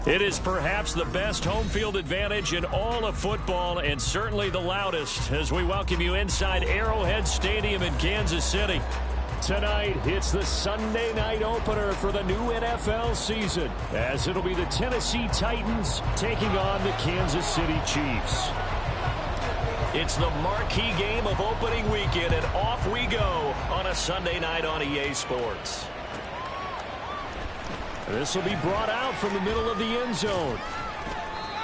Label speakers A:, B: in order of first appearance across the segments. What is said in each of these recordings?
A: It is perhaps the best home field advantage in all of football and certainly the loudest as we welcome you inside Arrowhead Stadium in Kansas City. Tonight, it's the Sunday night opener for the new NFL season as it'll be the Tennessee Titans taking on the Kansas City Chiefs. It's the marquee game of opening weekend, and off we go on a Sunday night on EA Sports. This will be brought out from the middle of the end zone.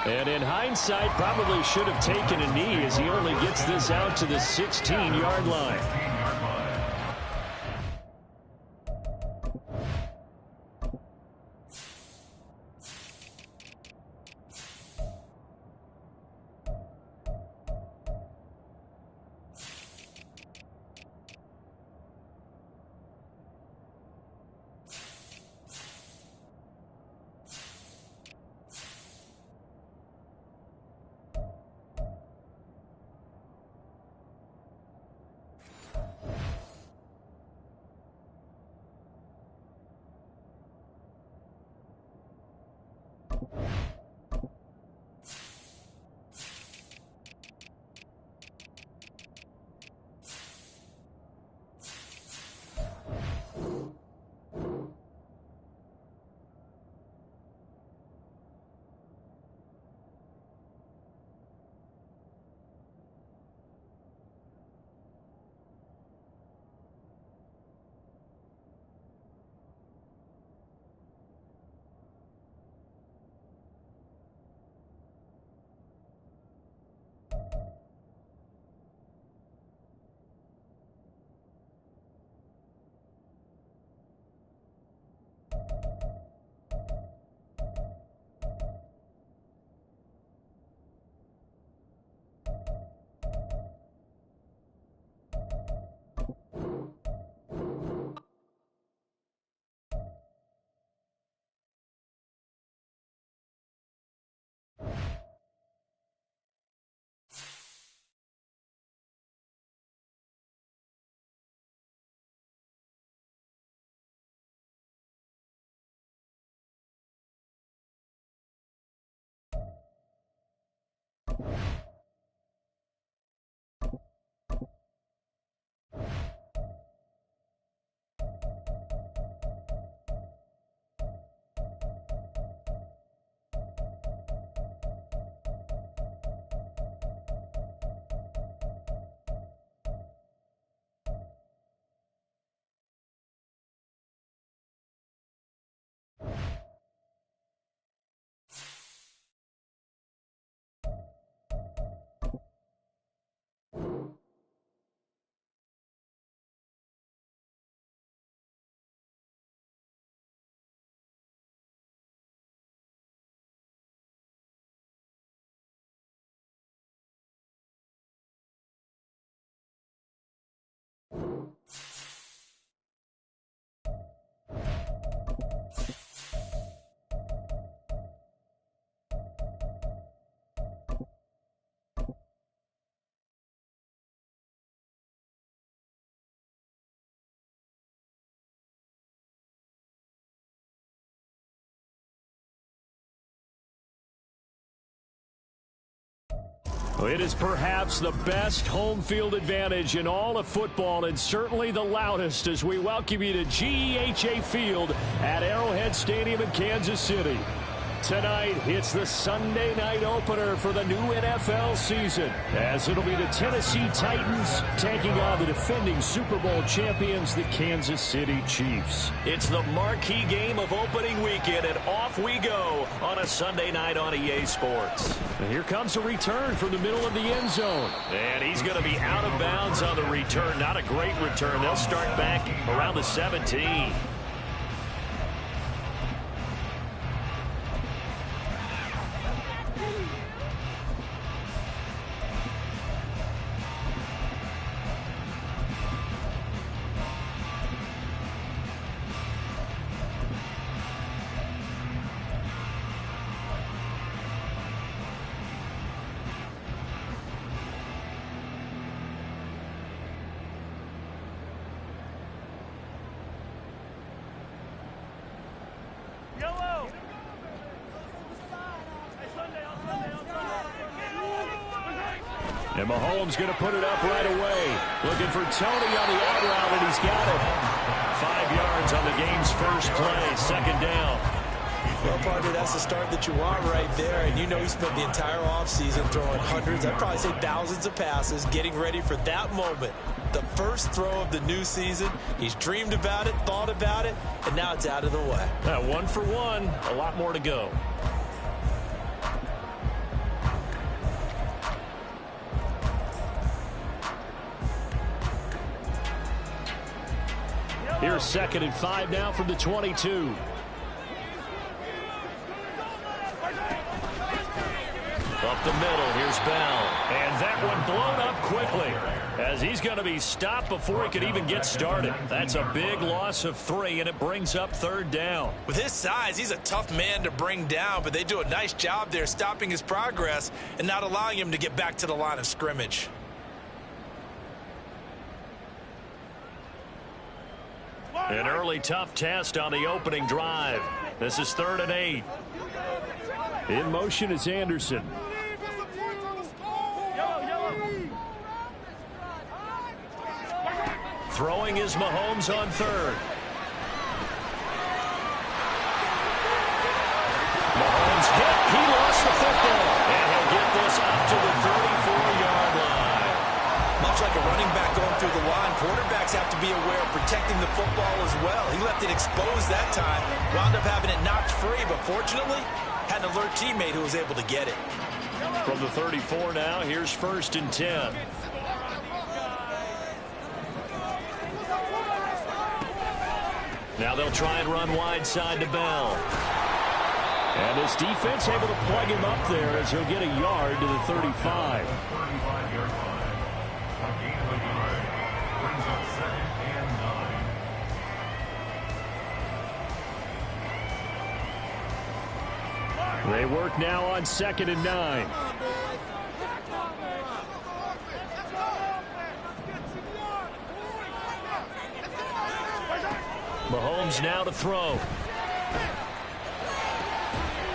A: And in hindsight, probably should have taken a knee as he only gets this out to the 16-yard line. It is perhaps the best home field advantage in all of football and certainly the loudest as we welcome you to GEHA Field at Arrowhead Stadium in Kansas City. Tonight, it's the Sunday night opener for the new NFL season as it'll be the Tennessee Titans taking on the defending Super Bowl champions, the Kansas City Chiefs. It's the marquee game of opening weekend, and off we go on a Sunday night on EA Sports. And here comes a return from the middle of the end zone. And he's going to be out of bounds on the return. Not a great return. They'll start back around the 17. And Mahomes going to put it up right away. Looking for Tony on the out route, and he's got it. 5 yards on the game's first play, second down.
B: Well, partner, that's the start that you want right there. And you know he spent the entire offseason throwing hundreds, I'd probably say thousands of passes, getting ready for that moment. The first throw of the new season. He's dreamed about it, thought about it, and now it's out of the way.
A: 1 for 1, a lot more to go. Here's 2nd and 5 now from the 22. Up the middle, here's Bell. And that one blown up quickly as he's going to be stopped before he could even get started. That's a big loss of 3, and it brings up 3rd down.
B: With his size, he's a tough man to bring down, but they do a nice job there stopping his progress and not allowing him to get back to the line of scrimmage.
A: An early tough test on the opening drive. This is 3rd and 8. In motion is Anderson. Throwing is Mahomes on 3rd. Mahomes hit. He lost the football. And he'll get this up to the 34-yard line.
B: Much like a running back going through the line, quarterbacks have to be aware of protecting the football as well. He left it exposed that time, wound up having it knocked free, but fortunately, had an alert teammate who was able to get it.
A: From the 34 now, here's 1st and 10. Now they'll try and run wide side to Bell. And his defense able to plug him up there as he'll get a yard to the 35. They work now on 2nd and 9. Mahomes now to throw.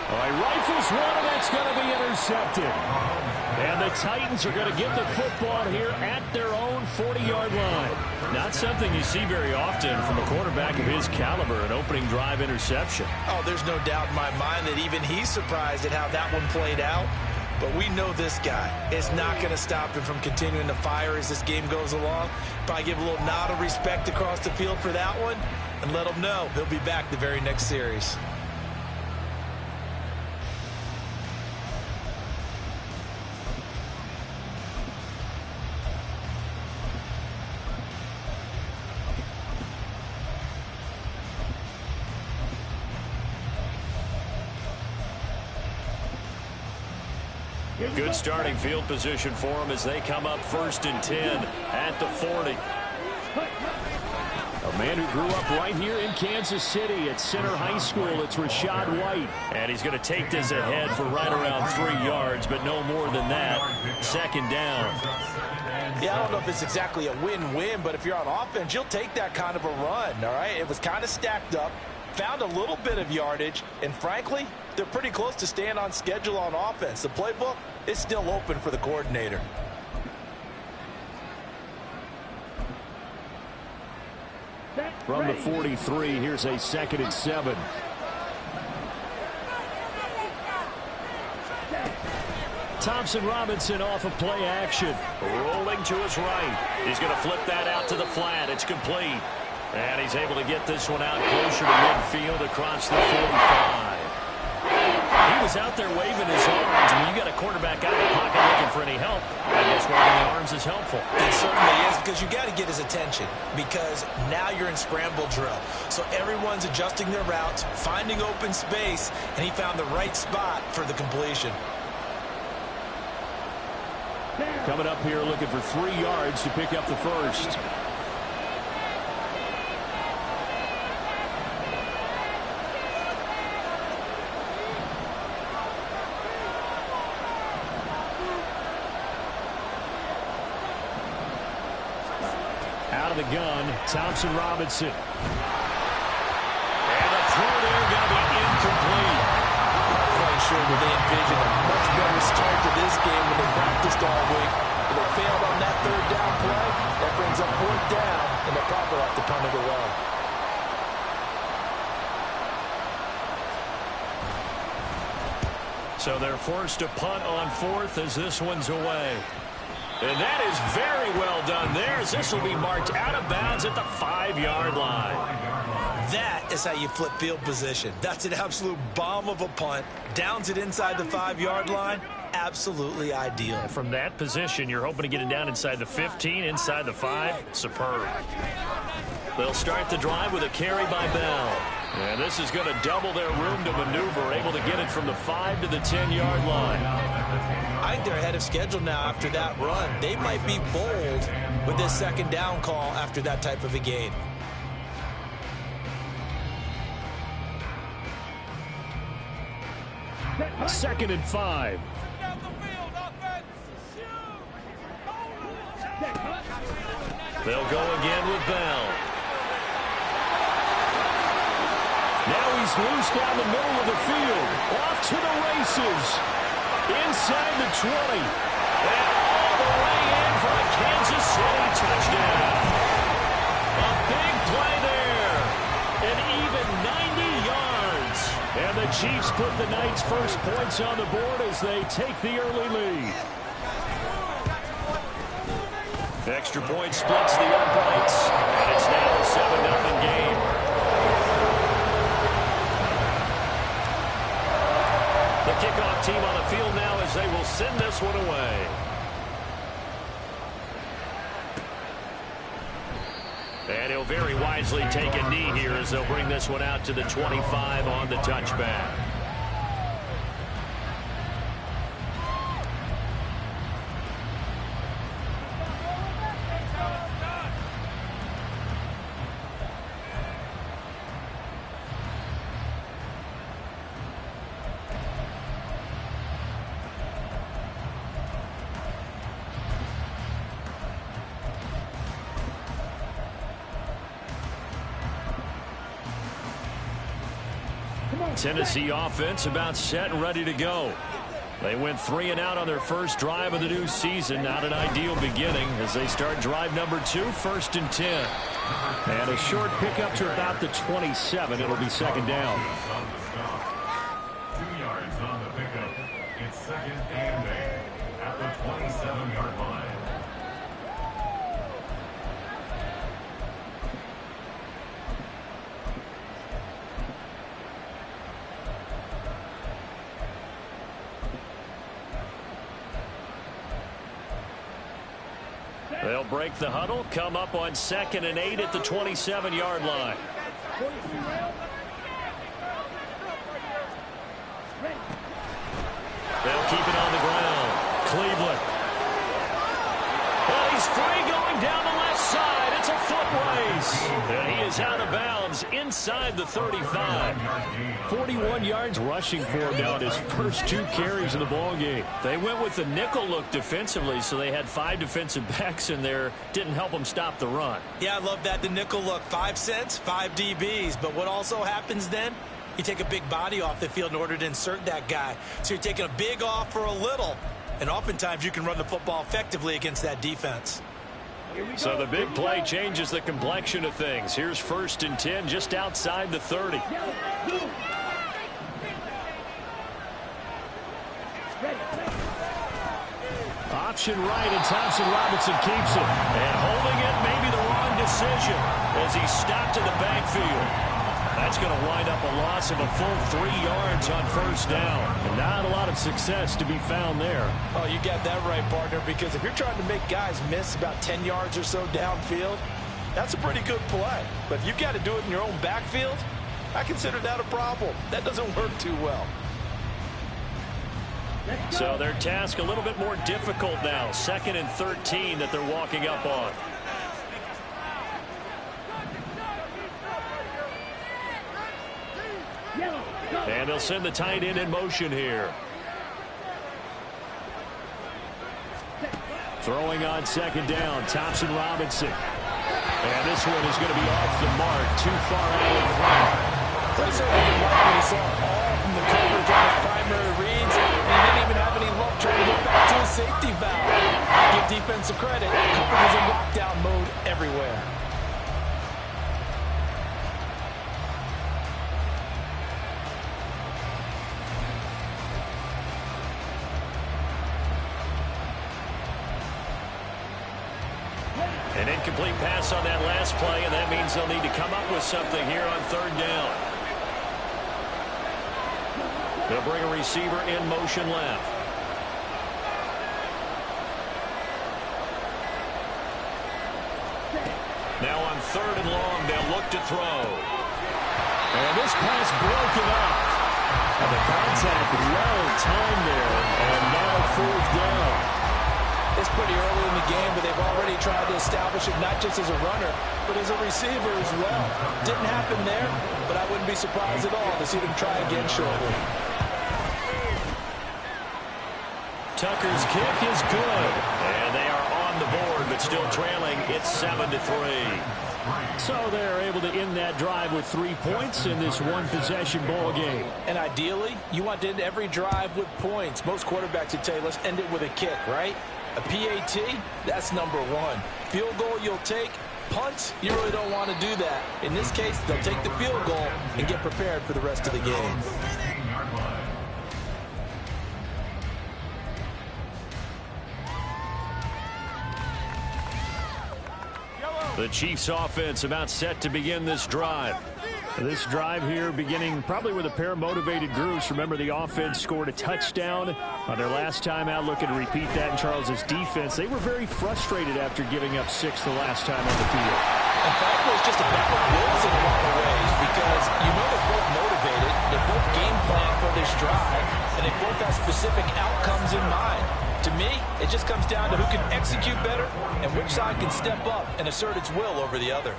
A: He rifles one, and that's going to be intercepted. And the Titans are going to get the football here at their own 40-yard line. Not something you see very often from a quarterback of his caliber, an opening drive interception.
B: Oh, there's no doubt in my mind that even he's surprised at how that one played out. But we know this guy is not going to stop him from continuing to fire as this game goes along. Probably give a little nod of respect across the field for that one and let him know he'll be back the very next series.
A: Good starting field position for them as they come up 1st and 10 at the 40. A man who grew up right here in Kansas City at Center High School. It's Rashad White. And he's going to take this ahead for right around 3 yards, but no more than that. 2nd down.
B: Yeah, I don't know if it's exactly a win-win, but if you're on offense, you'll take that kind of a run, all right? It was kind of stacked up, found a little bit of yardage, and frankly, they're pretty close to staying on schedule on offense. The playbook is still open for the coordinator.
A: From the 43, here's a 2nd and 7. Thompson Robinson off of play action. Rolling to his right. He's going to flip that out to the flat. It's complete. And he's able to get this one out closer to midfield across the 45. He was out there waving his arms. I mean, you got a quarterback out of the pocket looking for any help. I guess waving the arms is helpful.
B: It certainly is, because you got to get his attention, because now you're in scramble drill. So everyone's adjusting their routes, finding open space, and he found the right spot for the completion.
A: Coming up here looking for 3 yards to pick up the first. Out of the gun, Thompson Robinson. And the throw there going to be incomplete.
B: Quite sure that they envisioned a much better start to this game when they practiced all week. But they failed on that third down play. That brings up fourth down, and they'll probably have to punt it away.
A: So they're forced to punt on fourth as this one's away. And that is very well done there, as this will be marked out of bounds at the 5-yard line.
B: That is how you flip field position. That's an absolute bomb of a punt. Downs it inside the 5-yard line. Absolutely ideal.
A: From that position, you're hoping to get it down inside the 15, inside the 5. Superb. They'll start the drive with a carry by Bell. And this is going to double their room to maneuver, able to get it from the 5 to the 10-yard line.
B: I think they're ahead of schedule now after that run. They might be bold with this second down call after that type of a gain.
A: Second and 5. They'll go again with Bell. Now he's loose down the middle of the field. Off to the races. Inside the 20. And all the way in for a Kansas City touchdown. A big play there. An even 90 yards. And the Chiefs put the Knights' first points on the board as they take the early lead. Extra point splits the uprights. And it's now a 7-0 game. The kickoff team on the field now as they will send this one away. And he'll very wisely take a knee here as they'll bring this one out to the 25 on the touchback. Tennessee offense about set and ready to go. They went 3 and out on their first drive of the new season. Not an ideal beginning as they start drive number 2, 1st and 10. And a short pickup to about the 27. It'll be second down.
C: 2 yards on the pickup. It's second and 8 at the 27-yard line.
A: They'll break the huddle, come up on 2nd and 8 at the 27-yard line. They'll keep it on the ground. Cleveland. Well, he's free going down the left side. It's a foot race. And he is out of bounds inside the 35. 41 yards rushing for him now in his first 2 carries of the ballgame. They went with the nickel look defensively, so they had 5 defensive backs in there. Didn't help them stop the run.
B: Yeah, I love that, the nickel look. 5 cents, 5 DBs. But what also happens then? You take a big body off the field in order to insert that guy. So you're taking a big off for a little. And oftentimes you can run the football effectively against that defense.
A: So the big play changes the complexion of things. Here's 1st and 10 just outside the 30. Option right, and Thompson Robinson keeps it. And holding it may be the wrong decision as he stopped in the backfield. That's going to wind up a loss of a full 3 yards on 1st down. And not a lot of success to be found there.
B: Oh, you got that right, partner, because if you're trying to make guys miss about 10 yards or so downfield, that's a pretty good play. But if you've got to do it in your own backfield, I consider that a problem. That doesn't work too well.
A: So their task a little bit more difficult now. 2nd and 13 that they're walking up on. And they'll send the tight end in motion here. Throwing on 2nd down, Thompson Robinson. And this one is going to be off the mark, too far out in front.
B: That's what he saw all from the coverage on his primary reads, and he didn't even have any luck trying to get back to his safety valve. Give defensive credit. Coverage is in lockdown mode everywhere.
A: An incomplete pass on that last play, and that means they'll need to come up with something here on third down. They'll bring a receiver in motion left. Now on third and long, they'll look to throw.
D: And this pass broken up. And the contact well timed there, and now fourth down.
B: It's pretty early in the game, but they've already tried to establish it not just as a runner, but as a receiver as well. Didn't happen there, but I wouldn't be surprised at all to see them try again shortly.
A: Tucker's kick is good, and they are on the board, but still trailing. It's 7-3.
D: So they're able to end that drive with 3 points in this one-possession ball game.
B: And ideally, you want to end every drive with points. Most quarterbacks would tell you, let's end it with a kick, right? A PAT, that's number one. Field goal you'll take. Punts, you really don't want to do that. In this case, they'll take the field goal and get prepared for the rest of the game.
A: The Chiefs offense about set to begin this drive.
D: This drive here beginning probably with a pair of motivated groups. Remember, the offense scored a touchdown on their last time out. Looking to repeat that in Charles's defense. They were very frustrated after giving up 6 the last time on the field.
B: And frankly, it's just a battle of wills in a lot of ways because you know they're both motivated. They're both game planned for this drive, and they both have specific outcomes in mind. To me, it just comes down to who can execute better and which side can step up and assert its will over the other.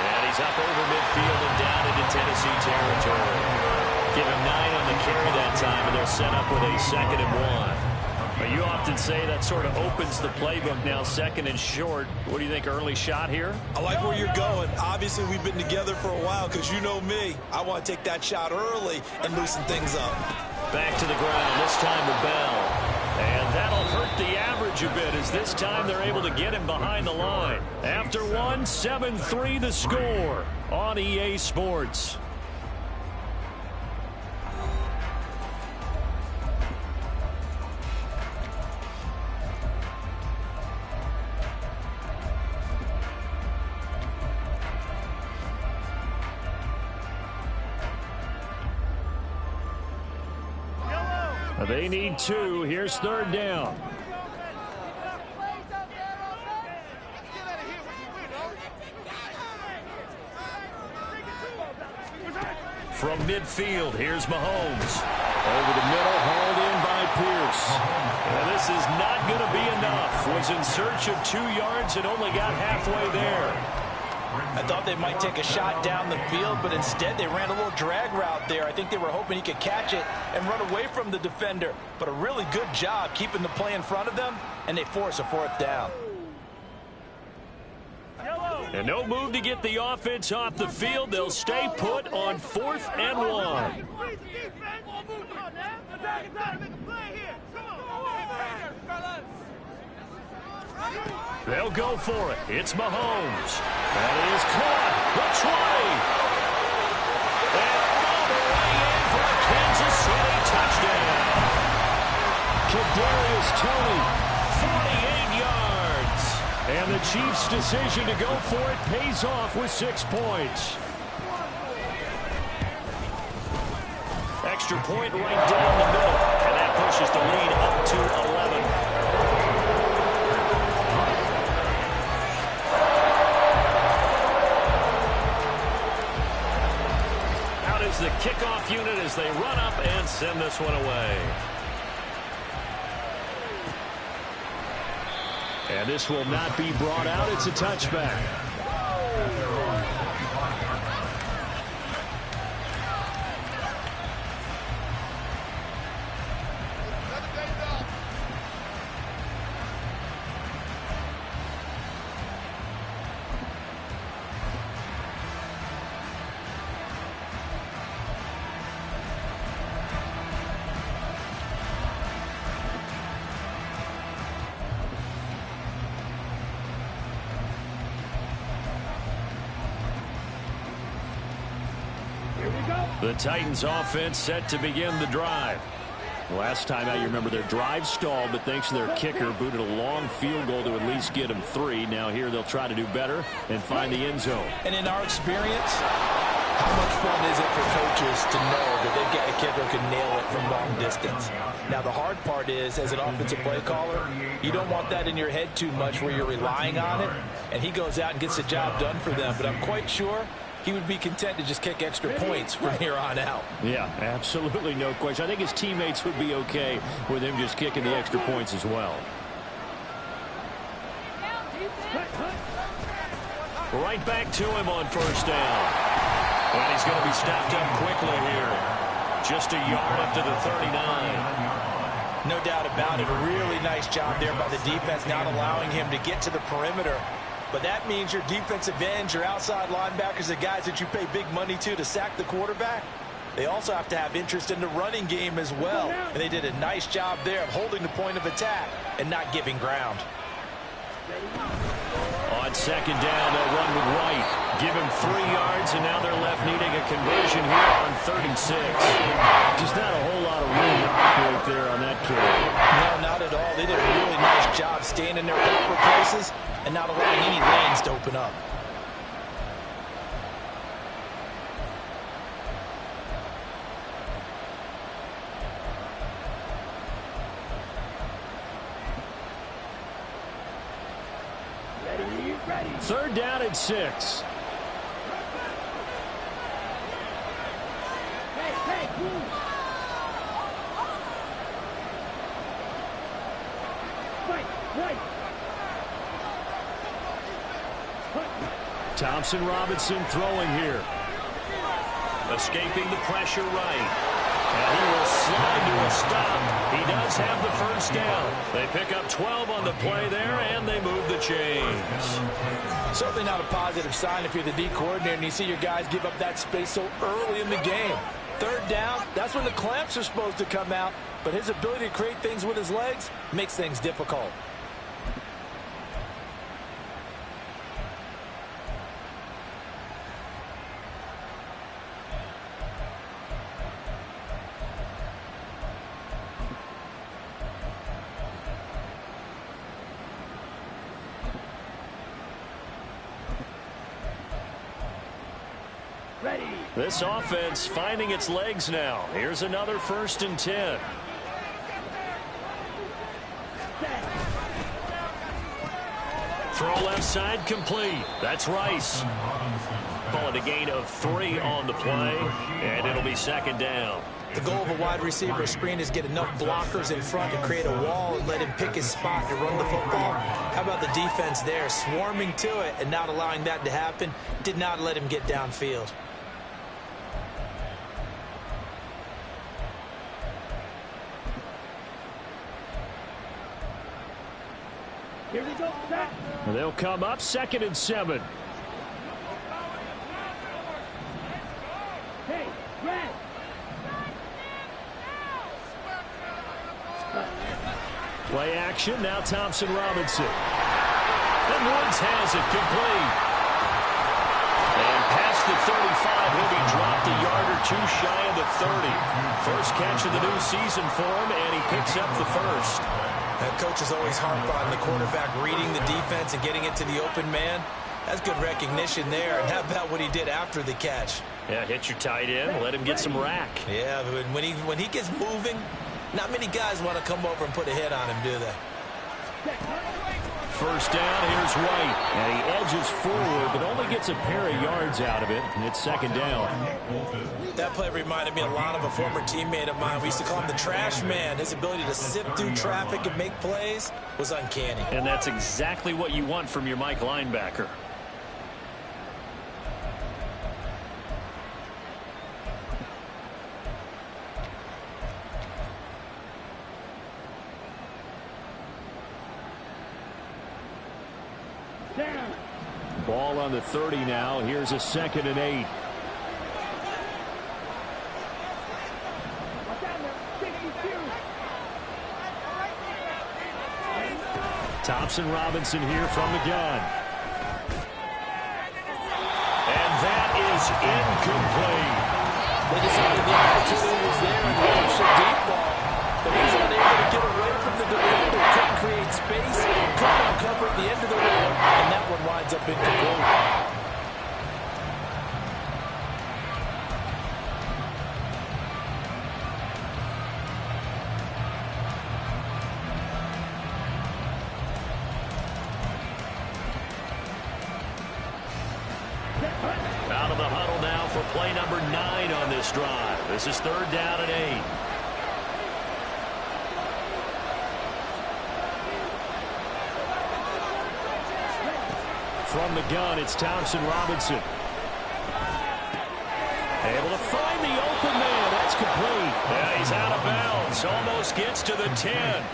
A: And he's up over midfield and down into Tennessee territory. Give him 9 on the carry that time, and they'll set up with a 2nd and 1. But you often say that sort of opens the playbook now, 2nd and short. What do you think, early shot here?
B: I like where you're going. Obviously, we've been together for a while because you know me. I want to take that shot early and loosen things up.
A: Back to the ground, this time with Bell. And that'll hurt the average a bit as this time they're able to get him behind the line. After one, 7-3 the score on EA Sports. They need 2. Here's third down. From midfield, here's Mahomes.
D: Over the middle, hauled in by Pierce.
A: And this is not going to be enough. Was in search of 2 yards and only got halfway there.
B: I thought they might take a shot down the field, but instead they ran a little drag route there. I think they were hoping he could catch it and run away from the defender. But a really good job keeping the play in front of them, and they force a 4th down.
A: And no move to get the offense off the field. They'll stay put on 4th and 1. They'll go for it. It's Mahomes. That is caught. The 20. And all the way in for a Kansas City touchdown.
D: Kadarius Toney,
A: 48 yards.
D: and the Chiefs' decision to go for it pays off with 6 points.
A: Extra point right down the middle, and that pushes the lead up to 11. The kickoff unit as they run up and send this one away.
D: And this will not be brought out. It's a touchback.
A: The Titans offense set to begin the drive. Last time out, you remember their drive stalled, but thanks to their kicker, booted a long field goal to at least get them 3. Now here they'll try to do better and find the end zone.
B: And in our experience, how much fun is it for coaches to know that they've got a kicker who can nail it from long distance? Now, the hard part is, as an offensive play caller, you don't want that in your head too much where you're relying on it, and he goes out and gets the job done for them. But I'm quite sure he would be content to just kick extra points from here on out.
A: Yeah, absolutely no question. I think his teammates would be okay with him just kicking the extra points as well. Right back to him on first down. And he's going to be stopped up quickly here. Just a yard up to the 39.
B: No doubt about it. A really nice job there by the defense, not allowing him to get to the perimeter. But that means your defensive ends, your outside linebackers, the guys that you pay big money to sack the quarterback, they also have to have interest in the running game as well. And they did a nice job there of holding the point of attack and not giving ground.
A: On second down, they'll run with White. Give him 3 yards, and now they're left needing a conversion here on 36. Just not a whole lot of room to operate there on that carry.
B: No, not at all. They did a really nice job staying in their proper places and not allowing any lanes to open up.
A: Third down and 6. Thompson Robinson throwing here. Escaping the pressure right. And he will slide to a stop. He does have the first down. They pick up 12 on the play there, and they move the chains.
B: Certainly not a positive sign if you're the D coordinator and you see your guys give up that space so early in the game. Third down, that's when the clamps are supposed to come out, but his ability to create things with his legs makes things difficult.
A: This offense finding its legs now. Here's another 1st and 10. Throw left side complete. That's Rice. Call it a gain of 3 on the play, and it'll be second down.
B: The goal of a wide receiver screen is get enough blockers in front to create a wall and let him pick his spot to run the football. How about the defense there, swarming to it and not allowing that to happen? Did not let him get downfield.
E: Here we go, set.
A: They'll come up 2nd and 7.
E: Hey, red.
A: Play action, now Thompson Robinson. And Woods has it complete. And past the 35, he'll be dropped a yard or 2 shy of the 30. First catch of the new season for him, and he picks up the first.
B: That coach is always harp on the quarterback reading the defense and getting it to the open man. That's good recognition there. And how about what he did after the catch?
A: Yeah, hit your tight end, let him get some rack.
B: Yeah, but when he gets moving, not many guys want to come over and put a hit on him, do they?
A: First down, here's White. And he edges forward, but only gets a pair of yards out of it. And it's second down.
B: That play reminded me a lot of a former teammate of mine. We used to call him the trash man. His ability to sift through traffic and make plays was uncanny.
A: And that's exactly what you want from your Mike linebacker. Ball on the 30 now. Here's a 2nd and 8. Thompson Robinson here from the gun. And that is incomplete.
B: They decided the opportunity was there and launched a deep ball. But he's unable to get away from the defender. Couldn't create space. Couldn't uncover at the end of the road. And that one winds up incomplete.
A: Out of the huddle now for play number 9 on this drive. This is 3rd down and 8. From the gun, it's Thompson Robinson. Able to find the open man. That's complete. Yeah, he's out of bounds. Almost gets to the 10.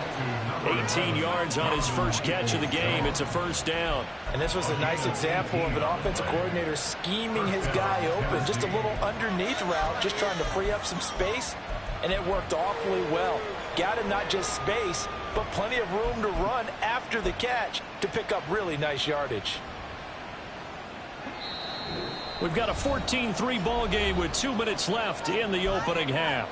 A: 18 yards on his first catch of the game. It's a 1st down.
B: And this was a nice example of an offensive coordinator scheming his guy open. Just a little underneath route, just trying to free up some space, and it worked awfully well. Got him not just space, but plenty of room to run after the catch to pick up really nice yardage.
A: We've got a 14-3 ball game with 2 minutes left in the opening half.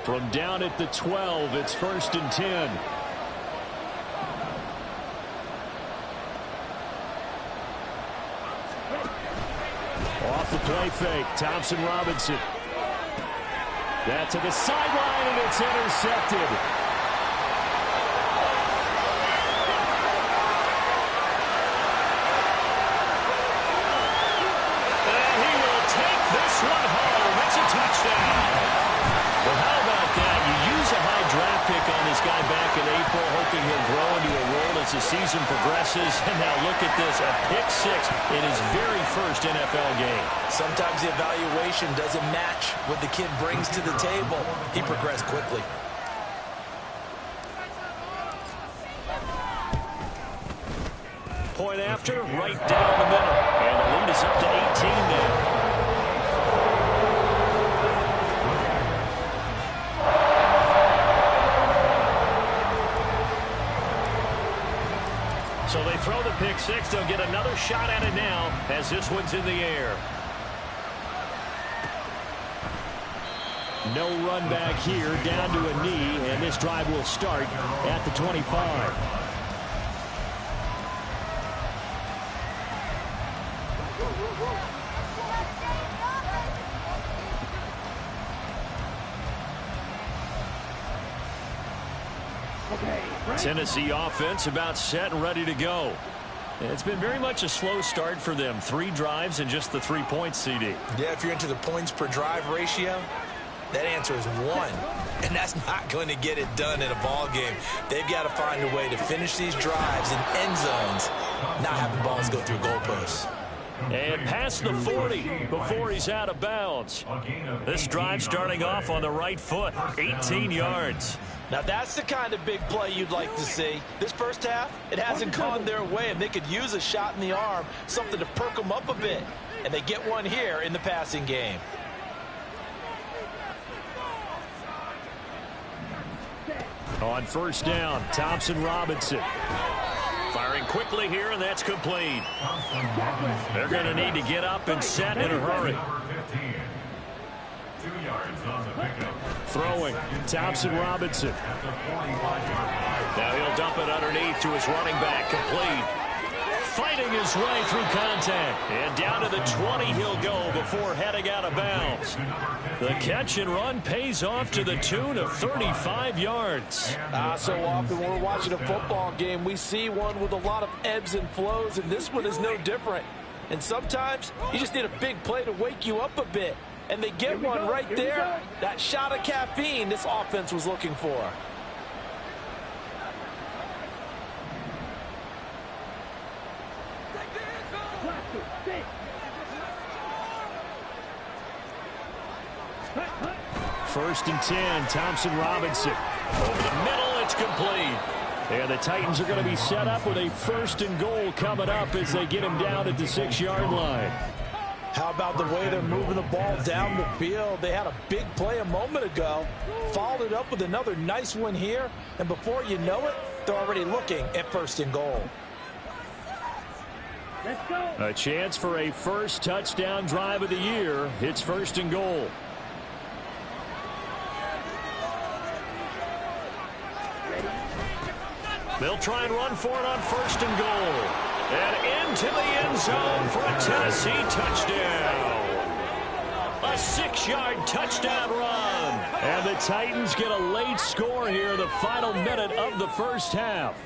A: From down at the 12, it's 1st and 10. Off the play fake, Thompson Robinson. That to the sideline, and it's intercepted. And he will take this one home. It's a touchdown. Well, how about that? You use a high draft pick on this guy back in April, hoping he'll grow into a role as the season progresses. And now look at this, a pick 6 in his very first NFL game.
B: Sometimes the evaluation doesn't match what the kid brings to the table. He progressed quickly.
A: Point after, right down the middle. And the lead is up to 18 now. So they throw the pick 6. They'll get another shot at it now as this one's in the air. No run back here, down to a knee, and this drive will start at the 25. Tennessee offense about set and ready to go. It's been very much a slow start for them. 3 drives and just the 3 points, CD.
B: Yeah, if you're into the points per drive ratio, that answer is 1. And that's not going to get it done in a ball game. They've got to find a way to finish these drives in end zones, not having balls go through goalposts.
A: And past the 40 before he's out of bounds. This drive starting off on the right foot, 18 yards.
B: Now that's the kind of big play you'd like to see. This first half, it hasn't gone their way, and they could use a shot in the arm, something to perk them up a bit. And they get one here in the passing game.
A: On 1st down, Thompson Robinson. Firing quickly here, and that's complete. They're going to need to get up and set in a hurry.
C: 2 yards on the pickup.
A: Throwing, Thompson Robinson. Now he'll dump it underneath to his running back, complete. Fighting his way through contact. And down to the 20 he'll go before heading out of bounds. The catch and run pays off to the tune of 35 yards.
B: So often when we're watching a football game, we see one with a lot of ebbs and flows, and this one is no different. And sometimes you just need a big play to wake you up a bit. And they get one right there. That shot of caffeine this offense was looking for.
A: First and 10, Thompson Robinson. Over the middle, it's complete. And the Titans are going to be set up with a 1st and goal coming up as they get him down at the 6-yard line.
B: How about the way they're moving the ball down the field? They had a big play a moment ago, followed it up with another nice one here, and before you know it, they're already looking at 1st and goal.
E: Let's go.
A: A chance for a first touchdown drive of the year. It's 1st and goal. They'll try and run for it on 1st and goal. And into the end zone for a Tennessee touchdown. A 6-yard touchdown run. And the Titans get a late score here, the final minute of the first half.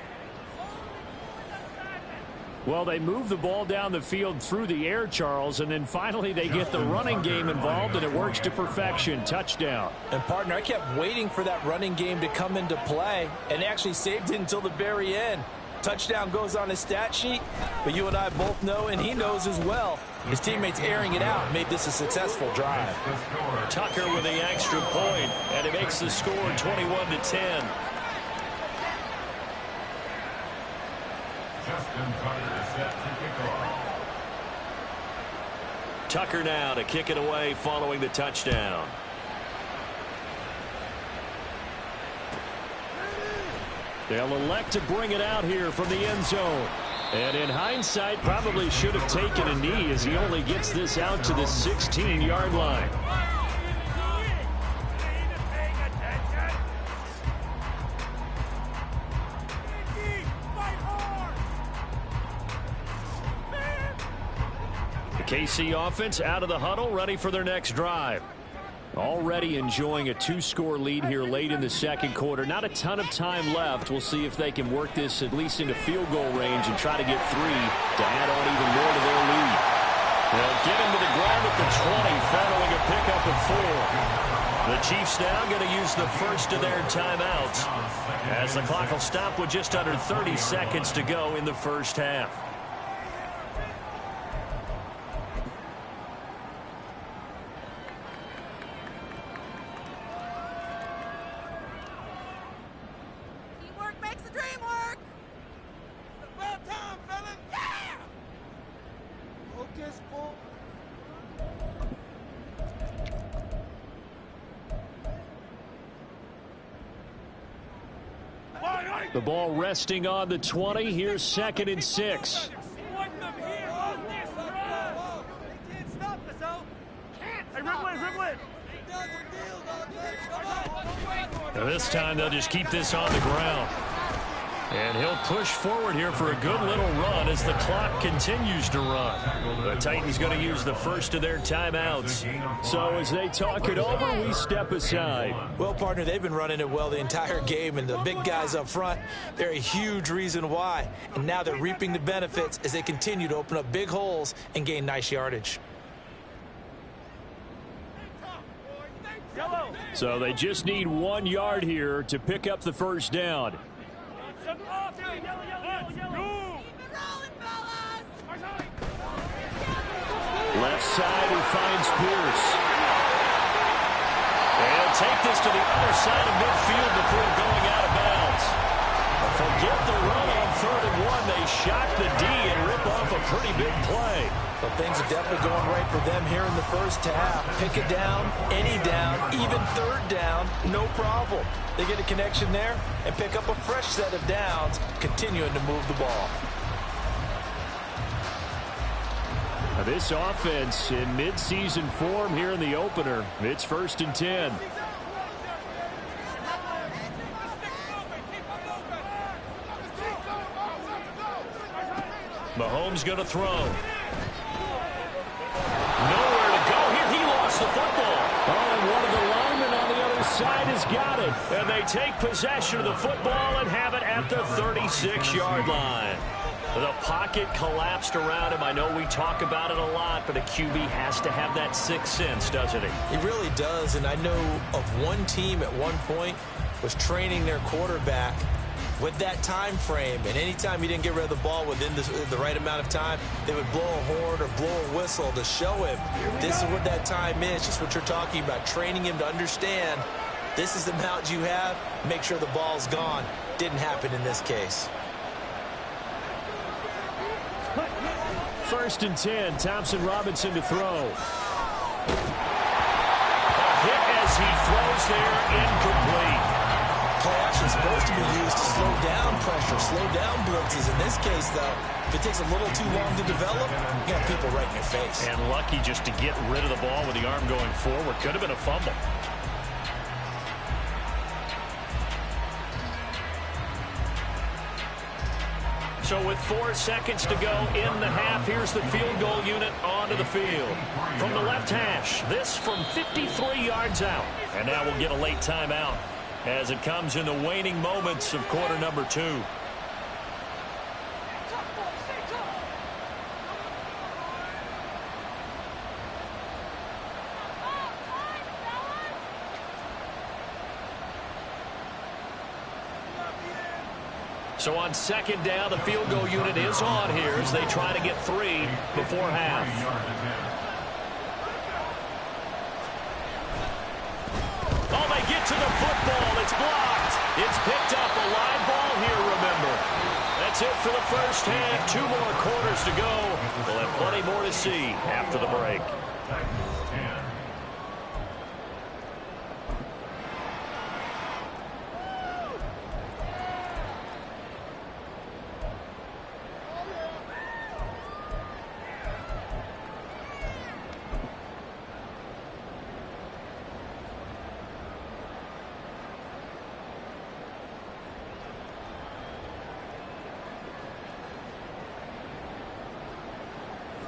A: Well, they move the ball down the field through the air, Charles, and then finally they get the running game involved, and it works to perfection. Touchdown.
B: And, partner, I kept waiting for that running game to come into play, and actually saved it until the very end. Touchdown goes on his stat sheet, but you and I both know, and he knows as well, his teammates airing it out made this a successful drive.
A: Tucker with the extra point, and it makes the score 21-10.
C: Justin Tucker is set to kick off.
A: Tucker now to kick it away following the touchdown. They'll elect to bring it out here from the end zone. And in hindsight, probably should have taken a knee as he only gets this out to the 16-yard line. The KC offense out of the huddle, ready for their next drive. Already enjoying a 2-score lead here late in the second quarter. Not a ton of time left. We'll see if they can work this at least into field goal range and try to get 3 to add on even more to their lead. They'll get him to the ground at the 20, following a pickup of 4. The Chiefs now going to use the first of their timeouts as the clock will stop with just under 30 seconds to go in the first half. The ball resting on the 20. Here's 2nd and 6. Now this time they'll just keep this on the ground. And he'll push forward here for a good little run as the clock continues to run. The Titans going to use the first of their timeouts. So as they talk it over, we step aside.
B: Well, partner, they've been running it well the entire game, and the big guys up front, they're a huge reason why. And now they're reaping the benefits as they continue to open up big holes and gain nice yardage.
A: So they just need 1 yard here to pick up the first down. Left side, he finds Pierce. And take this to the other side of midfield before going out of bounds. Forget the run on 3rd and 1. They shock the D and rip off a pretty big play.
B: But things are definitely going right for them here in the first half. Pick it down, any down, even 3rd down, no problem. They get a connection there and pick up a fresh set of downs, continuing to move the ball.
A: Now this offense in midseason form here in the opener. It's 1st and 10. Mahomes going to throw. Nowhere to go here. He lost the football. Oh, and one of the linemen on the other side has got it. And they take possession of the football and have it at the 36-yard line. The pocket collapsed around him. I know we talk about it a lot, but a QB has to have that sixth sense, doesn't he?
B: He really does, and I know of one team at one point was training their quarterback with that time frame, and anytime he didn't get rid of the ball within the right amount of time, they would blow a horn or blow a whistle to show him this is what that time is, just what you're talking about, training him to understand this is the amount you have, make sure the ball's gone. Didn't happen in this case.
D: First and 10, Thompson-Robinson to throw.
A: Hit as he throws there, incomplete.
B: Play action is supposed to be used to slow down pressure, slow down blitzes. In this case, though, if it takes a little too long to develop, you got people right in your face.
A: And lucky just to get rid of the ball with the arm going forward. Could have been a fumble. So with 4 seconds to go in the half, here's the field goal unit onto the field. From the left hash, this from 53 yards out. And now we'll get a late timeout as it comes in the waning moments of quarter number 2. So on second down, the field goal unit is on here as they try to get 3 before half. Oh, they get to the football. It's blocked. It's picked up. A live ball here, remember. That's it for the first half. 2 more quarters to go. We'll have plenty more to see after the break.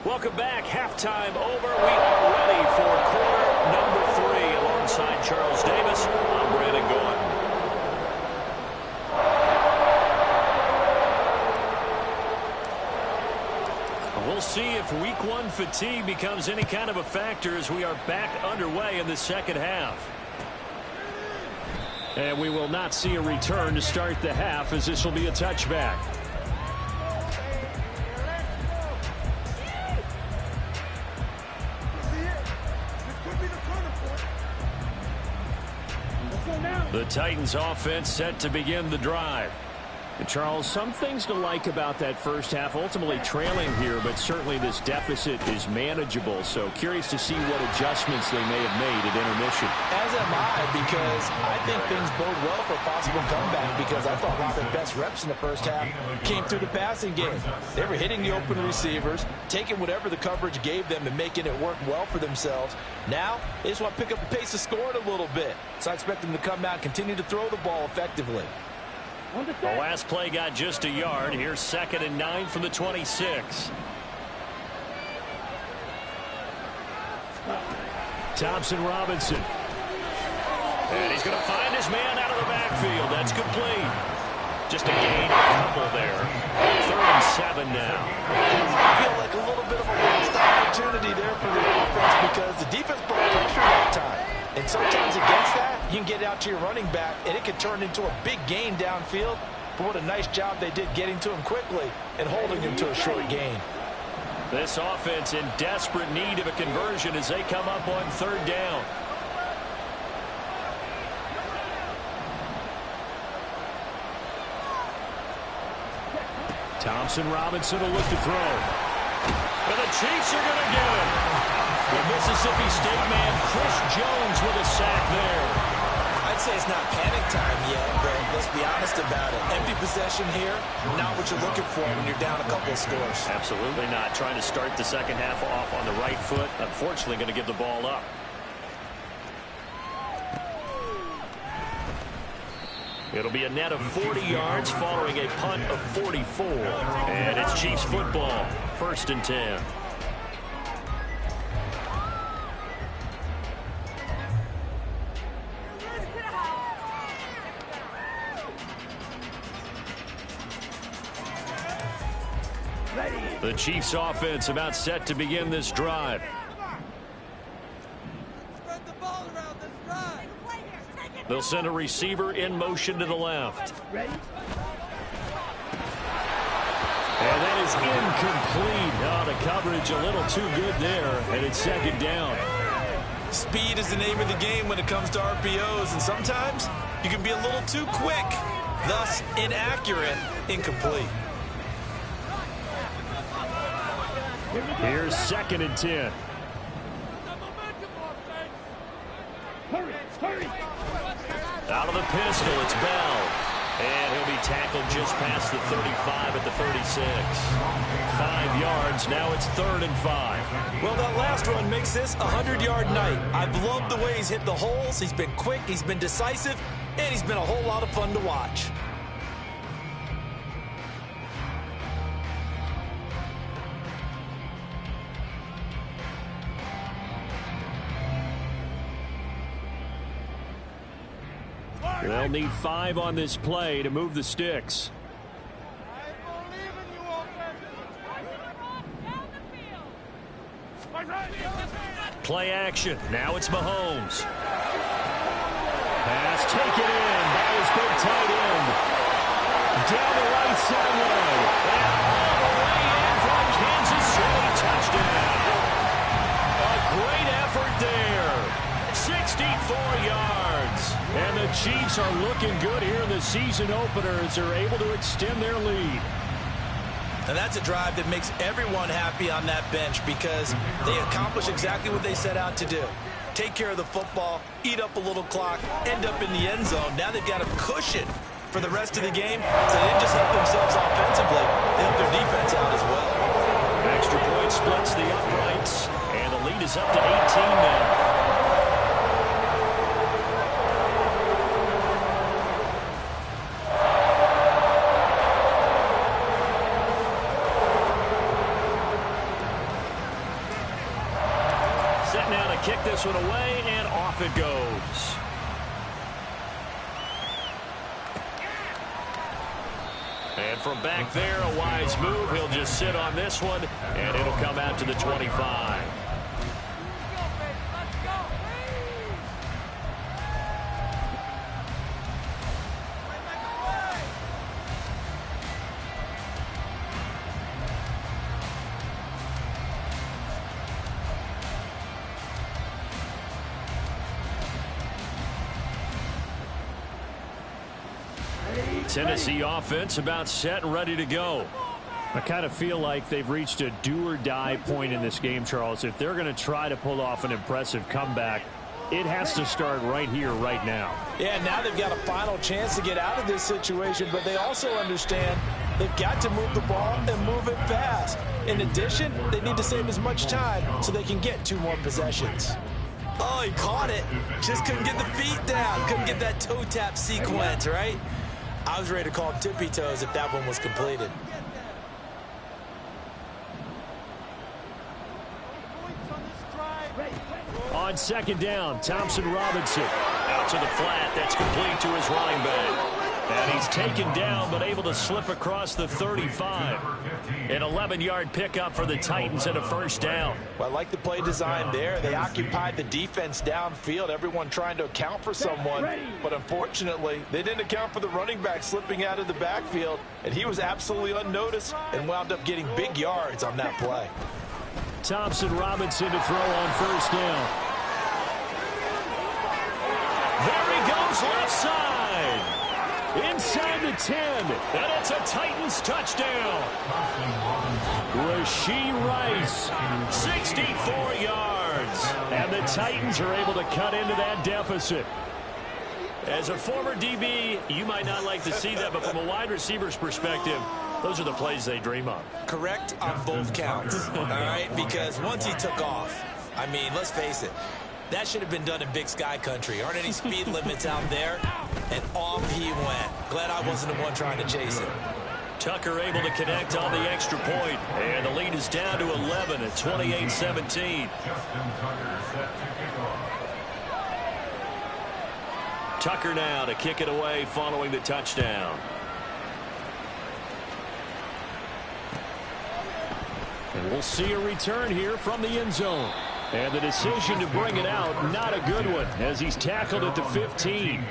A: Welcome back. Halftime over. We are ready for quarter number 3 alongside Charles Davis. I'm Brandon Gordon. We'll see if week 1 fatigue becomes any kind of a factor as we are back underway in the second half. And we will not see a return to start the half as this will be a touchback. The Titans offense set to begin the drive.
D: And Charles, some things to like about that first half. Ultimately trailing here, but certainly this deficit is manageable. So curious to see what adjustments they may have made at intermission.
B: As am I, because I think things bode well for a possible comeback, because I thought a lot of their best reps in the first half came through the passing game. They were hitting the open receivers, taking whatever the coverage gave them and making it work well for themselves. Now, they just want to pick up the pace of scoring a little bit. So I expect them to come out and continue to throw the ball effectively.
A: The last play got just a yard. Here's 2nd and 9 from the 26.
D: Thompson-Robinson.
A: And he's going to find his man out of the backfield. That's complete. Just a gain, a couple there. 3rd and 7 now.
B: I feel like a little bit of a lost opportunity there for the offense, because the defense brought pressure that time. And sometimes against that, you can get out to your running back, and it can turn into a big gain downfield. But what a nice job they did getting to him quickly and holding him to a short gain.
A: This offense in desperate need of a conversion as they come up on 3rd down.
D: Thompson-Robinson will look to throw.
A: And the Chiefs are going to get him. The Mississippi State man, Chris Jones, with a sack there.
B: I'd say it's not panic time yet, but let's be honest about it. Empty possession here, not what you're looking for when you're down a couple of scores.
A: Absolutely not. Trying to start the second half off on the right foot. Unfortunately, going to give the ball up. It'll be a net of 40 yards following a punt of 44. And it's Chiefs football. 1st and 10. The Chiefs offense about set to begin this drive.
F: Spread the ball around this drive.
A: They'll send a receiver in motion to the left.
E: Ready?
A: And that is incomplete. Oh, the coverage a little too good there, and it's 2nd down.
B: Speed is the name of the game when it comes to RPOs, and sometimes you can be a little too quick, thus inaccurate, incomplete.
D: Here's 2nd and 10.
E: Hurry, hurry.
A: Out of the pistol, it's Bell. And he'll be tackled just past the 35 at the 36. 5 yards. Now it's 3rd and 5.
B: Well, that last run makes this a 100-yard night. I've loved the way he's hit the holes. He's been quick, he's been decisive, and he's been a whole lot of fun to watch.
D: They'll need 5 on this play to move the sticks. Play action. Now it's Mahomes. Pass taken in by his big tight end. Down the right sideline. And all the way in from Kansas City. Touchdown. A great effort there. 64 yards. And the Chiefs are looking good here in the season opener as they're able to extend their lead.
B: And that's a drive that makes everyone happy on that bench because they accomplish exactly what they set out to do. Take care of the football, eat up a little clock, end up in the end zone. Now they've got a cushion for the rest of the game, so they didn't just help themselves offensively, they helped their defense out as well.
A: Extra point splits the uprights, and the lead is up to 18 now. Kick this one away, and off it goes. And from back there, a wise move. He'll just sit on this one, and it'll come out to the 25. Tennessee offense about set and ready to go.
D: I kind of feel like they've reached a do-or-die point in this game, Charles. If they're going to try to pull off an impressive comeback, it has to start right here, right now.
B: Yeah, now they've got a final chance to get out of this situation, but they also understand they've got to move the ball and move it fast. In addition, they need to save as much time so they can get 2 more possessions. Oh, he caught it. Just couldn't get the feet down. Couldn't get that toe tap sequence, right? I was ready to call him tippy toes if that one was completed.
D: On 2nd down, Thompson Robinson.
A: Out to the flat. That's complete to his running back. And he's taken down, but able to slip across the 35. An 11-yard pickup for the Titans and a 1st down.
B: Well, I like the play design there. They occupied the defense downfield, everyone trying to account for someone. But unfortunately, they didn't account for the running back slipping out of the backfield. And he was absolutely unnoticed and wound up getting big yards on that play.
D: Thompson Robinson to throw on 1st down.
A: There he goes left side.
D: Inside the 10.
A: And it's a Titans touchdown.
D: Rashee Rice.
A: 64 yards.
D: And the Titans are able to cut into that deficit.
A: As a former DB, you might not like to see that, but from a wide receiver's perspective, those are the plays they dream of.
B: Correct on both counts, all right? Because once he took off, I mean, let's face it, that should have been done in Big Sky country. Aren't any speed limits out there? And off he went. Glad I wasn't the one trying to chase him.
A: Tucker able to connect on the extra point, and the lead is down to 11 at 28-17. Tucker now to kick it away following the touchdown.
D: And we'll see a return here from the end zone. And the decision to bring it out, not a good one, as he's tackled at the 15.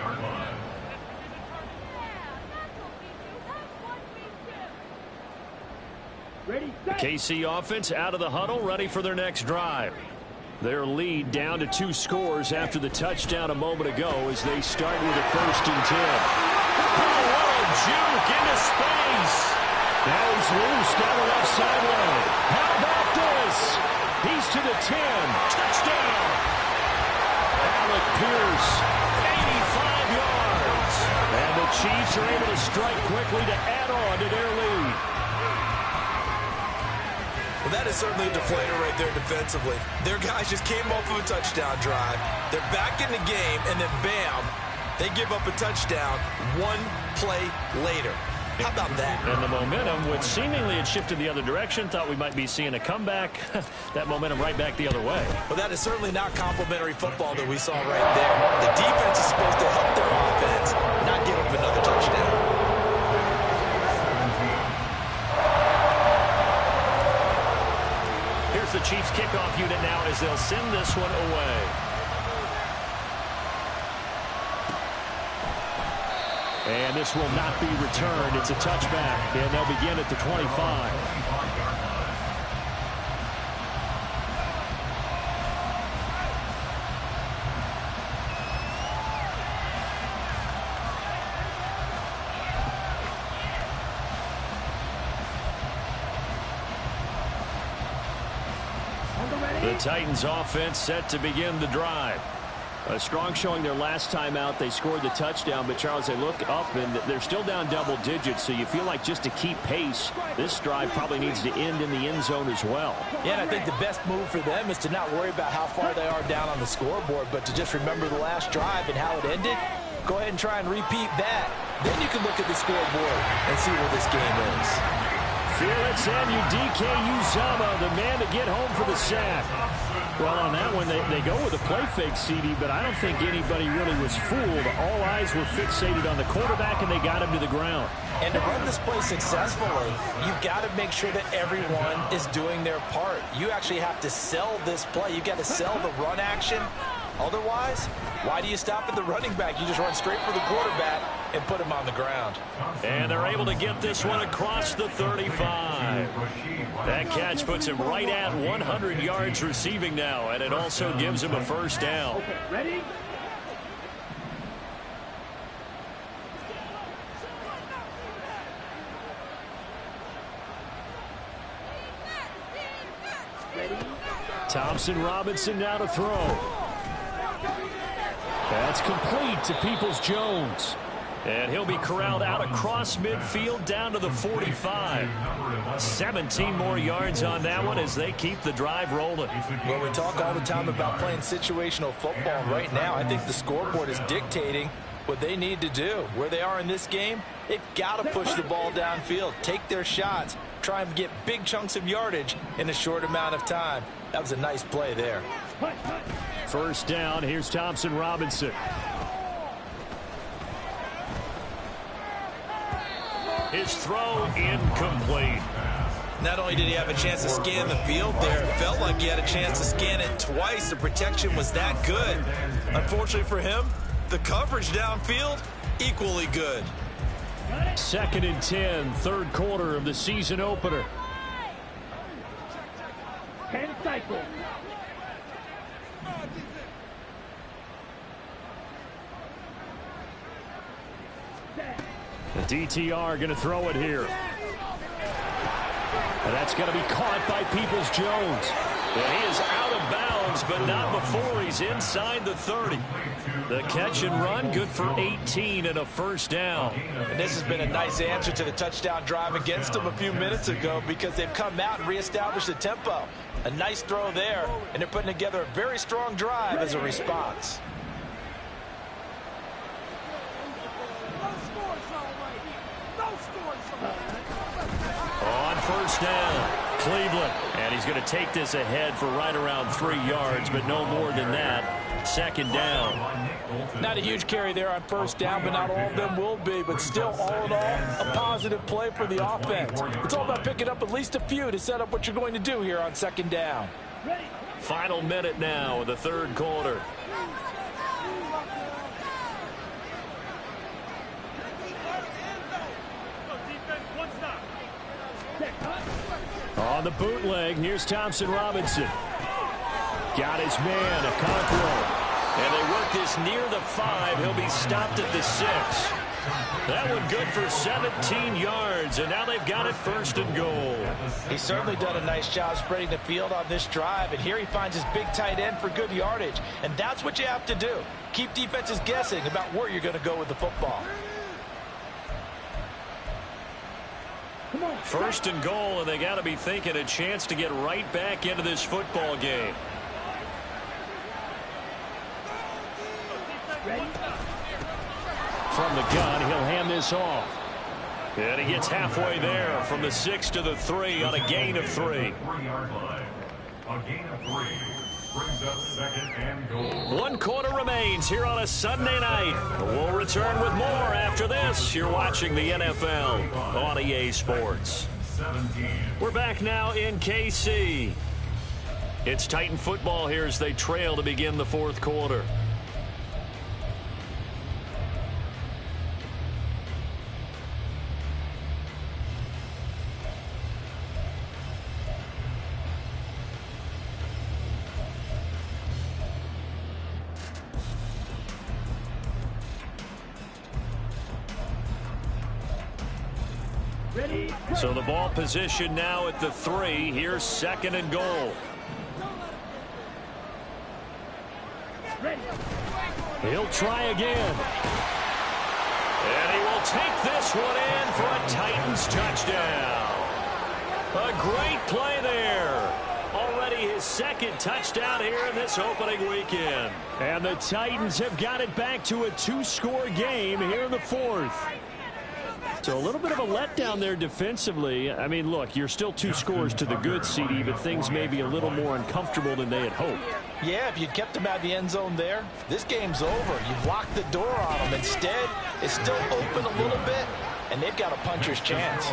D: The KC offense out of the huddle, ready for their next drive. Their lead down to 2 scores after the touchdown a moment ago as they start with a 1st and 10.
A: Oh, what a juke into space. Now he's loose down the left sideline. How about this? He's to the 10. Touchdown. Alec Pierce, 85 yards. And the Chiefs are able to strike quickly to add on to their lead.
B: Well, that is certainly a deflator right there defensively. Their guys just came off of a touchdown drive. They're back in the game, and then bam, they give up a touchdown one play later. How about that?
D: And the momentum, which seemingly had shifted the other direction, thought we might be seeing a comeback. That momentum right back the other way.
B: Well, that is certainly not complimentary football that we saw right there. The defense is supposed to help their offense, not give up another touchdown.
D: Here's the Chiefs kickoff unit now as they'll send this one away. And this will not be returned. It's a touchback, and they'll begin at the 25. The Titans offense set to begin the drive. A strong showing their last time out. They scored the touchdown, but Charles, they look up and they're still down double digits, so you feel like just to keep pace, this drive probably needs to end in the end zone as well.
B: Yeah, and I think the best move for them is to not worry about how far they are down on the scoreboard, but to just remember the last drive and how it ended. Go ahead and try and repeat that. Then you can look at the scoreboard and see where this game is.
A: Felix Anudike-Uzomah, the man to get home for the sack.
D: Well, on that one, they go with a play fake, CD, but I don't think anybody really was fooled. All eyes were fixated on the quarterback, and they got him to the ground.
B: And to run this play successfully, you've got to make sure that everyone is doing their part. You actually have to sell this play. You've got to sell the run action. Otherwise, why do you stop at the running back? You just run straight for the quarterback and put him on the ground.
A: And they're able to get this one across the 35. That catch puts him right at 100 yards receiving now, and it also gives him a first down.
E: Okay, ready?
A: Thompson Robinson now to throw. That's complete to Peoples-Jones. And he'll be corralled out across midfield down to the 45. 17 more yards on that one as they keep the drive rolling.
B: Well, we talk all the time about playing situational football. Right now, I think the scoreboard is dictating what they need to do. Where they are in this game, they've got to push the ball downfield, take their shots, try and get big chunks of yardage in a short amount of time. That was a nice play there.
A: First down, here's Thompson Robinson. His throw incomplete.
B: Not only did he have a chance to scan the field there, it felt like he had a chance to scan it twice. The protection was that good. Unfortunately for him, the coverage downfield, equally good.
A: 2nd and 10, third quarter of the season opener.
E: 10 cycles.
A: The DTR going to throw it here. And that's going to be caught by Peoples-Jones. And he is out of bounds, but not before he's inside the 30. The catch and run, good for 18 and a first down.
B: And this has been a nice answer to the touchdown drive against them a few minutes ago because they've come out and reestablished the tempo. A nice throw there, and they're putting together a very strong drive as a response.
A: On first down, Cleveland. And he's going to take this ahead for right around 3 yards, but no more than that. 2nd down.
B: Not a huge carry there on first down, but not all of them will be. But still, all in all, a positive play for the offense. It's all about picking up at least a few to set up what you're going to do here on 2nd down.
A: Final minute now of the third quarter. On the bootleg, here's Thompson Robinson. Got his man, Okonkwo. And they work this near the 5. He'll be stopped at the 6. That one good for 17 yards, and now they've got it 1st and goal.
B: He's certainly done a nice job spreading the field on this drive, and here he finds his big tight end for good yardage, and that's what you have to do. Keep defenses guessing about where you're going to go with the football.
A: 1st and goal, and they got to be thinking a chance to get right back into this football game. From the gun, he'll hand this off. And he gets halfway there from the 6 to the 3 on a gain of 3.
C: 3-yard line. A gain of 3 brings up 2nd and goal.
A: 1 quarter remains here on a Sunday night. We'll return with more after this. You're watching the NFL on EA Sports.
C: 17.
A: We're back now in KC. It's Titan football here as they trail to begin the 4th quarter. So the ball position now at the 3. Here's 2nd and goal. He'll try again. And he will take this one in for a Titans touchdown. A great play there. Already his 2nd touchdown here in this opening weekend. And the Titans have got it back to a 2-score game here in the 4th. So a little bit of a letdown there defensively. I mean, look, you're still 2 scores to the good, CD, but things may be a little more uncomfortable than they had hoped.
B: Yeah, if you'd kept him out of the end zone there, this game's over. You've locked the door on him. Instead, it's still open a little bit, and they've got a puncher's chance.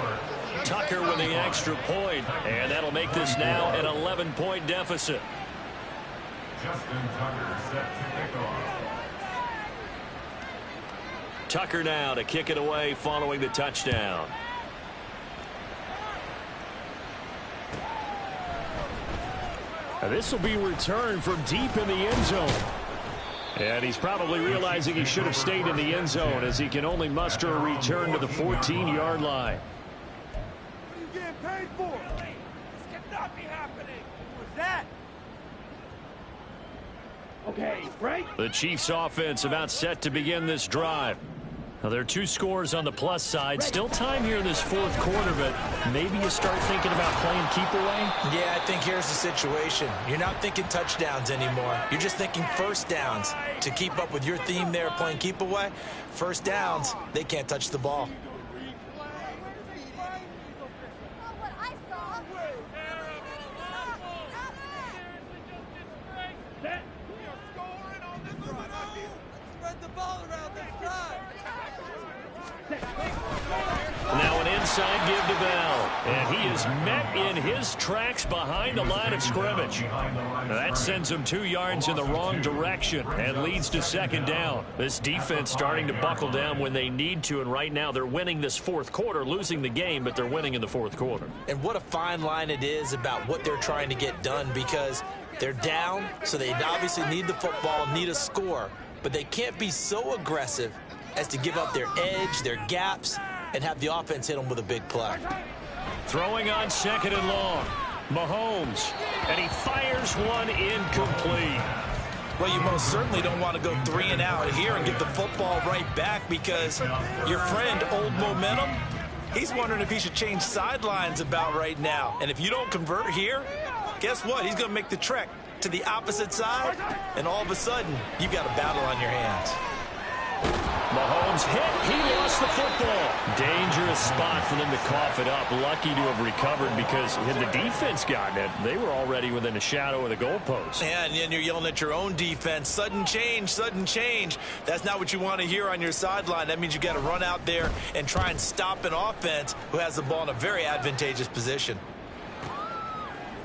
A: Tucker with the extra point, and that'll make this now an 11-point deficit.
C: Justin Tucker set to kick off.
A: Tucker now to kick it away following the touchdown. This will be returned from deep in the end zone. And he's probably realizing he should have stayed in the end zone as he can only muster a return to the 14-yard line.
F: What are you getting paid for? This cannot be happening. What was that?
E: Okay, break.
A: The Chiefs offense about set to begin this drive. Now, there are 2 scores on the plus side. Still time here in this 4th quarter, but maybe you start thinking about playing keep away.
B: Yeah, I think here's the situation. You're not thinking touchdowns anymore. You're just thinking 1st downs. To keep up with your theme there, playing keep away, 1st downs, they can't touch the ball.
F: Spread the ball around this drive.
A: Now an inside give to Bell. And he is met in his tracks behind the line of scrimmage. Now that sends him 2 yards in the wrong direction and leads to 2nd down. This defense starting to buckle down when they need to, and right now they're winning this 4th quarter, losing the game, but they're winning in the 4th quarter.
B: And what a fine line it is about what they're trying to get done, because they're down, so they obviously need the football, need a score, but they can't be so aggressive as to give up their edge, their gaps, and have the offense hit them with a big play.
A: Throwing on 2nd and long. Mahomes, and he fires one incomplete.
B: Well, you most certainly don't want to go 3 and out here and get the football right back, because your friend, Old Momentum, he's wondering if he should change sidelines about right now. And if you don't convert here, guess what? He's going to make the trek to the opposite side, and all of a sudden, you've got a battle on your hands.
A: Mahomes hit. He lost the football. Dangerous spot for them to cough it up. Lucky to have recovered, because had the defense gotten it, they were already within a shadow of the goalpost.
B: And then you're yelling at your own defense. Sudden change, sudden change. That's not what you want to hear on your sideline. That means you got to run out there and try and stop an offense who has the ball in a very advantageous position.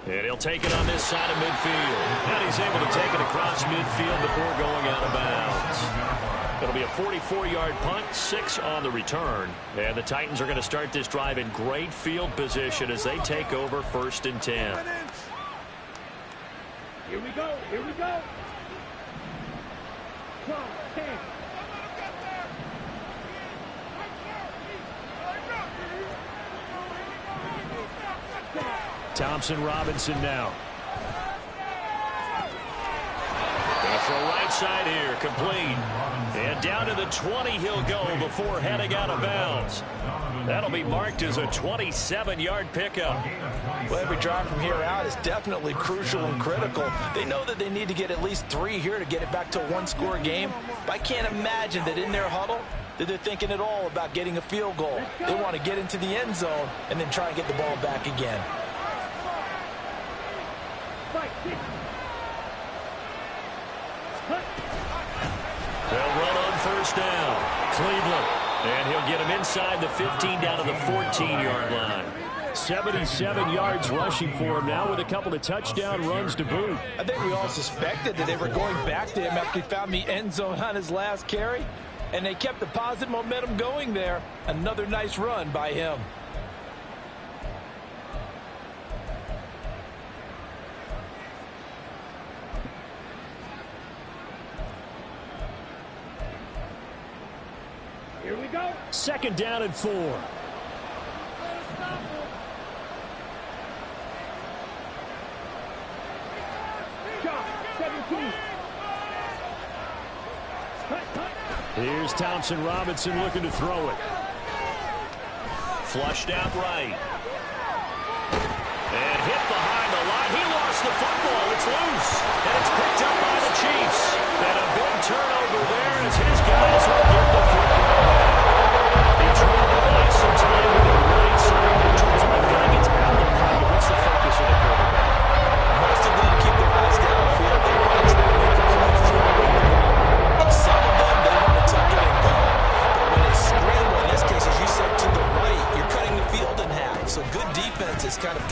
A: And he'll take it on this side of midfield. And he's able to take it across midfield before going out of bounds. It'll be a 44-yard punt, 6 on the return. And the Titans are going to start this drive in great field position as they take over 1st and 10.
E: Here we go. Here we go. 12, 10.
D: Thompson Robinson now.
A: Gonna throw right side here, complete. And down to the 20 he'll go before heading out of bounds. That'll be marked as a 27-yard pickup.
B: Well, every drive from here out is definitely crucial and critical. They know that they need to get at least 3 here to get it back to a one-score game. But I can't imagine that in their huddle that they're thinking at all about getting a field goal. They want to get into the end zone and then try and get the ball back again.
A: They'll run on first down. Cleveland. And he'll get him inside the 15 down to the 14-yard line.
D: 77 yards rushing for him now with a couple of touchdown runs to boot.
B: I think we all suspected that they were going back to him after he found the end zone on his last carry. And they kept the positive momentum going there. Another nice run by him.
E: Here we go.
D: 2nd down and 4.
E: Shot. 17.
D: Here's Thompson Robinson looking to throw it.
A: Flushed out right. And hit behind the line. He lost the football. It's loose. And it's picked up by the Chiefs. And a big turnover there as his guys will get the football. He tried to buy some time with the right side. He tries to bang it out of the pocket. What's the focus of the quarterback?
B: Most of them keep their eyes downfield. They want to try to make a play through. Some of them, they want to tuck it and go. But when they scramble, in this case, as you said, to the right, you're cutting the field in half. So good defenses kind of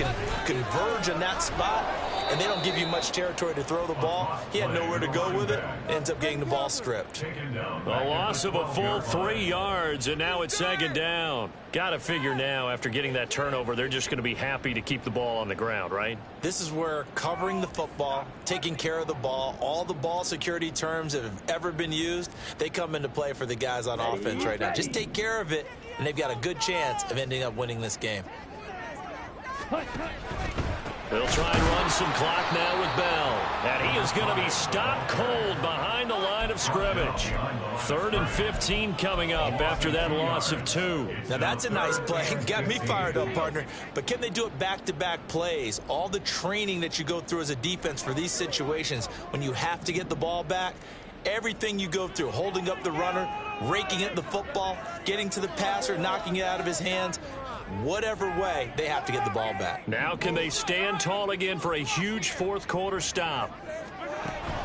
B: converge in that spot, and they don't give you much territory to throw the ball. He had nowhere to go with it. Ends up getting the ball stripped.
A: A loss of a full 3 yards, and now it's 2nd down. Got to figure now, after getting that turnover, they're just going to be happy to keep the ball on the ground, right?
B: This is where covering the football, taking care of the ball, all the ball security terms that have ever been used, they come into play for the guys on offense right now. Just take care of it, and they've got a good chance of ending up winning this game.
A: They'll try and run some clock now with Bell. And he is going to be stopped cold behind the line of scrimmage. 3rd and 15 coming up after that loss of 2.
B: Now that's a nice play. Got me fired up, partner. But can they do it back-to-back plays? All the training that you go through as a defense for these situations, when you have to get the ball back, everything you go through, holding up the runner, raking at the football, getting to the passer, knocking it out of his hands, whatever way, they have to get the ball back.
A: Now can they stand tall again for a huge 4th quarter stop?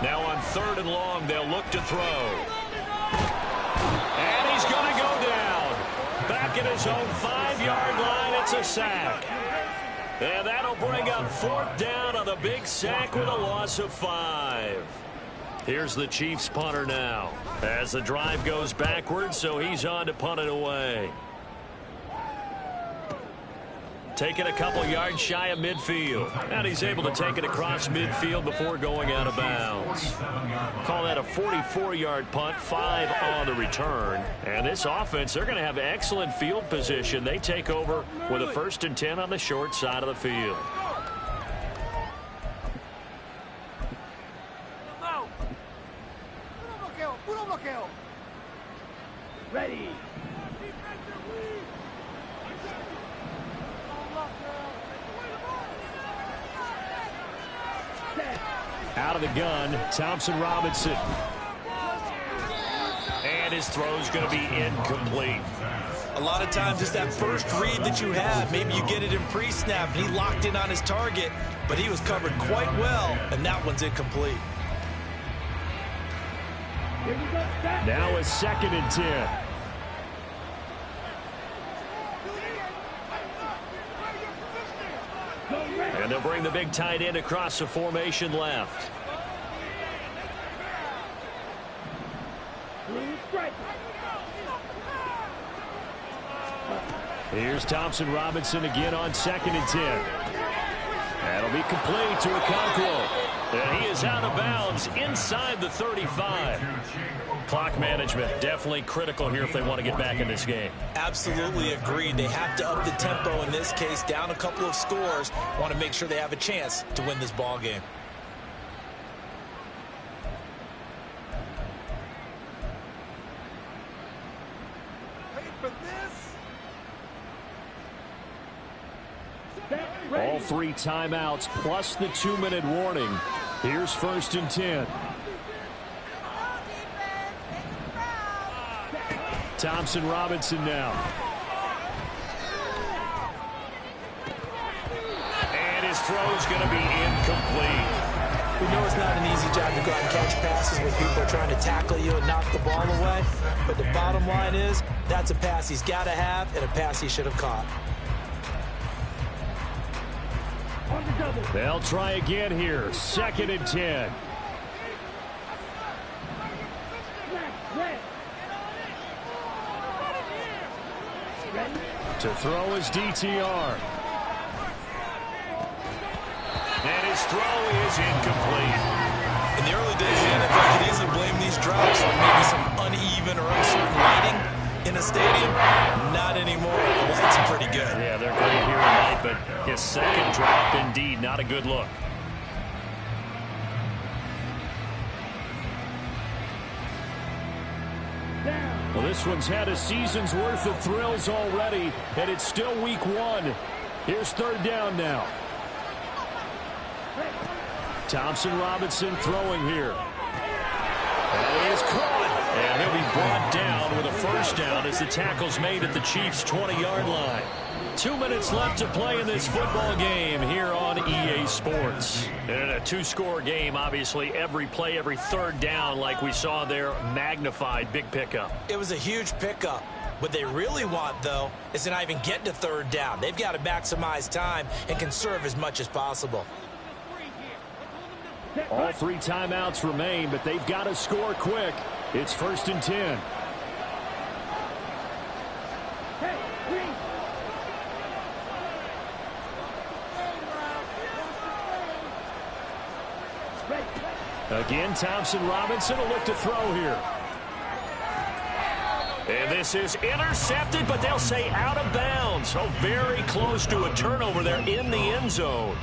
A: Now on 3rd and long, they'll look to throw. And he's going to go down. Back at his own 5-yard line, it's a sack. And that'll bring up 4th down on the big sack with a loss of 5. Here's the Chiefs punter now. As the drive goes backwards, so he's on to punt it away. Taking a couple yards shy of midfield. And he's able to take it across midfield before going out of bounds. Call that a 44-yard punt, 5 on the return. And this offense, they're going to have excellent field position. They take over with a 1st and 10 on the short side of the field.
E: Ready.
D: Out of the gun, Thompson Robinson.
A: And his throw's going to be incomplete.
B: A lot of times it's that first read that you have. Maybe you get it in pre-snap, and he locked in on his target, but he was covered quite well, and that one's incomplete.
D: Now a 2nd and 10.
A: And they'll bring the big tight end across the formation left.
D: Here's Thompson Robinson again on 2nd and 10. That'll be complete to Okonkwo.
A: And he is out of bounds inside the 35. Clock management, definitely critical here if they want to get back in this game.
B: Absolutely agreed. They have to up the tempo in this case, down a couple of scores. Want to make sure they have a chance to win this ball game.
A: All 3 timeouts plus the 2-minute warning. Here's 1st and 10. Thompson Robinson now. And his throw's going to be incomplete.
B: We know it's not an easy job to go out and catch passes when people are trying to tackle you and knock the ball away. But the bottom line is, that's a pass he's got to have and a pass he should have caught.
A: They'll try again here. 2nd and 10. To throw is DTR. And his throw is incomplete.
B: In the early days of the NFL, you could easily blame these drops on maybe some uneven or uncertain lighting in a stadium. Not anymore. The lights are pretty good.
A: Yeah, they're great here tonight, but his 2nd drop, indeed, not a good look. Well, this one's had a season's worth of thrills already, and it's still week 1. Here's 3rd down now. Thompson Robinson throwing here. And he is caught. And he'll be brought down with a 1st down as the tackle's made at the Chiefs' 20-yard line. 2 minutes left to play in this football game here on EA Sports. And in a 2-score game, obviously, every play, every 3rd down, like we saw there, magnified, big pickup.
B: It was a huge pickup. What they really want, though, is to not even get to 3rd down. They've got to maximize time and conserve as much as possible.
A: All 3 timeouts remain, but they've got to score quick. It's 1st and 10. Again, Thompson Robinson will look to throw here. And this is intercepted, but they'll say out of bounds. So very close to a turnover there in the end zone.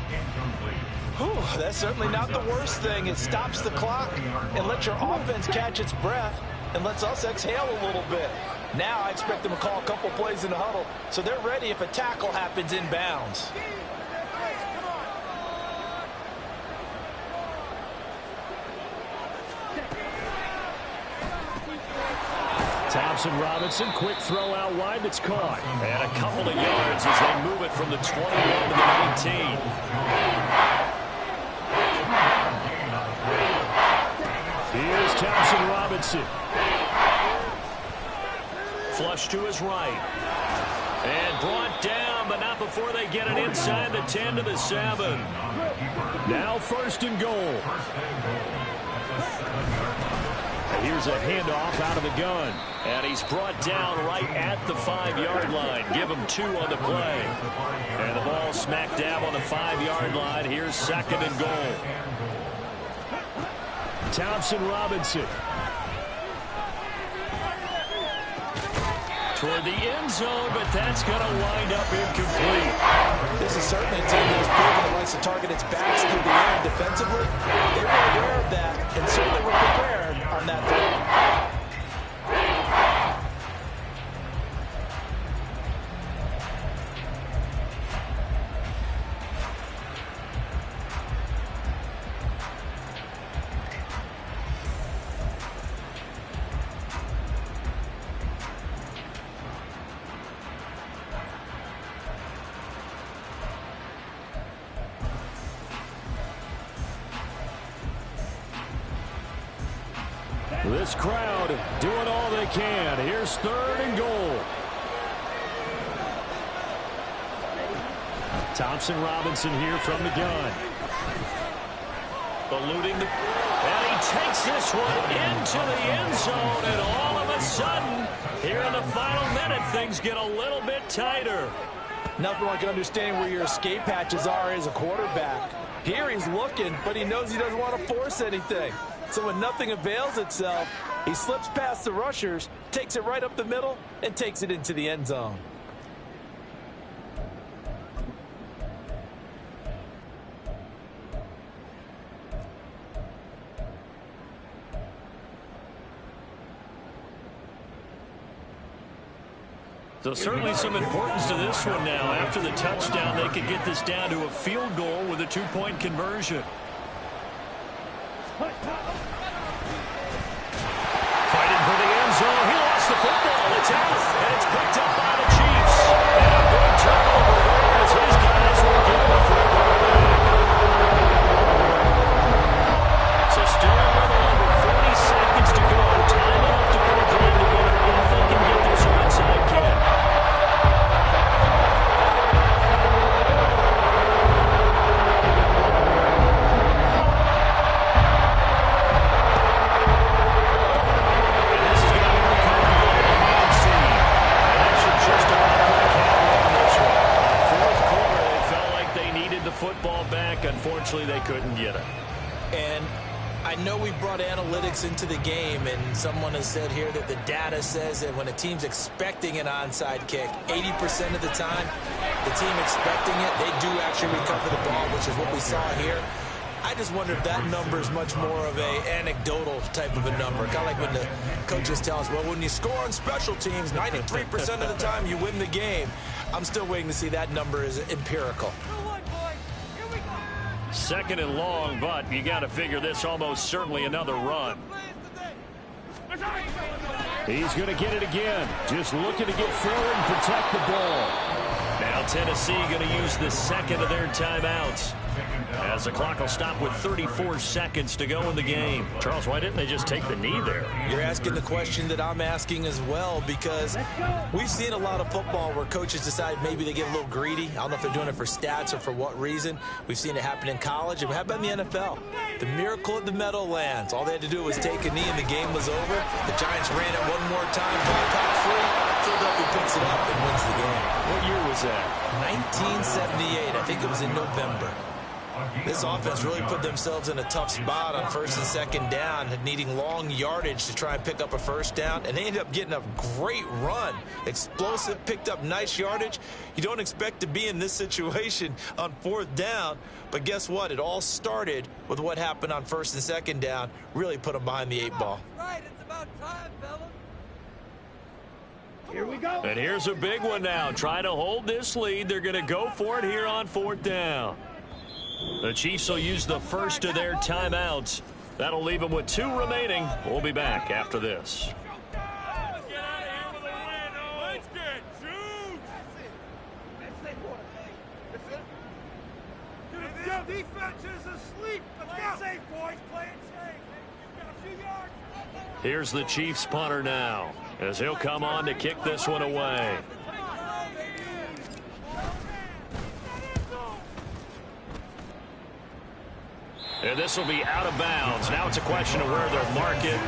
B: Whew, that's certainly not the worst thing. It stops the clock and lets your offense catch its breath and lets us exhale a little bit. Now I expect them to call a couple plays in the huddle so they're ready if a tackle happens in bounds.
A: Thompson Robinson, quick throw out wide that's caught. And a couple of yards as they move it from the 21 to the 19. Here's Thompson Robinson. Flush to his right. And brought down, but not before they get it inside the 10 to the 7. Now 1st and goal. Here's a handoff out of the gun. And he's brought down right at the 5-yard line. Give him 2 on the play. And the ball smack dab on the 5-yard line. Here's 2nd and goal. Thompson Robinson. Toward the end zone, but that's going to wind up incomplete.
B: This is certainly a team that has proven it likes to target its backs through the air defensively. They were aware of that and certainly were prepared on that throw.
A: This crowd doing all they can. Here's 3rd and goal. Thompson Robinson here from the gun. Eluding the... And he takes this one into the end zone. And all of a sudden, here in the final minute, things get a little bit tighter.
B: Nothing like understanding where your escape hatches are as a quarterback. Here he's looking, but he knows he doesn't want to force anything. So when nothing avails itself, He slips past the rushers, takes it right up the middle, and takes it into the end zone.
D: So certainly some importance to this one now. After the touchdown, they could get this down to a field goal with a 2-point conversion. Fighting for the end zone. He lost the football. It's out, and it's picked up by the Chiefs. And a big turnover there as his guys will get the football back. So still a little under 40 seconds to go. Time enough to put a drive together if they can get this onside kick. Football back. Unfortunately, they couldn't get it.
B: And I know we brought analytics into the game, and someone has said here that the data says that when a team's expecting an onside kick, 80% of the time, the team expecting it, they do actually recover the ball, which is what we saw here. I just wonder if that number is much more of a anecdotal type of a number. Kind of like when the coaches tell us, well, when you score on special teams, 93% of the time you win the game. I'm still waiting to see that number is empirical.
D: Second and long, but you got to figure this almost certainly another run. He's going to get it again. Just looking to get forward and protect the ball. Now Tennessee going to use the second of their timeouts, as the clock will stop with 34 seconds to go in the game. Charles, why didn't they just take the knee there?
B: You're asking the question that I'm asking as well, because we've seen a lot of football where coaches decide maybe they get a little greedy. I don't know if they're doing it for stats or for what reason. We've seen it happen in college, and how about in the NFL? The miracle of the Meadowlands. All they had to do was take a knee, and the game was over. The Giants ran it one more time, ball caught free. Philadelphia picks it up and wins the game.
D: What year was that?
B: 1978. I think it was in November. This offense really put themselves in a tough spot on first and second down, needing long yardage to try and pick up a first down, and they ended up getting a great run. Explosive, picked up nice yardage. You don't expect to be in this situation on fourth down, but guess what? It all started with what happened on first and second down. Really put them behind the 8-ball.
F: Right, it's about time, fellas.
E: Here we go.
D: And here's a big one now. Trying to hold this lead. They're going to go for it here on fourth down. The Chiefs will use the first of their timeouts. That'll leave them with 2 remaining. We'll be back after this.
F: Defense is asleep. Play it safe, boys. Play it safe. You've got a few yards.
D: Here's the Chiefs punter now, as he'll come on to kick this one away. And this will be out of bounds. Now it's a question of where they'll mark it.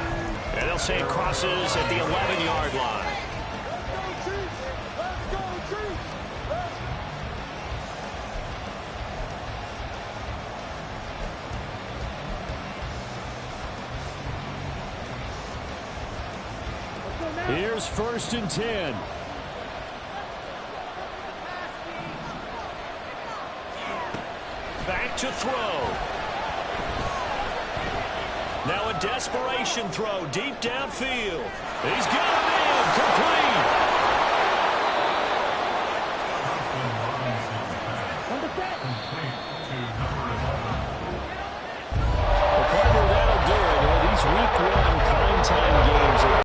D: And they'll say it crosses at the 11-yard line. Here's first and 10. Back to throw. Now a desperation throw deep downfield. He's got him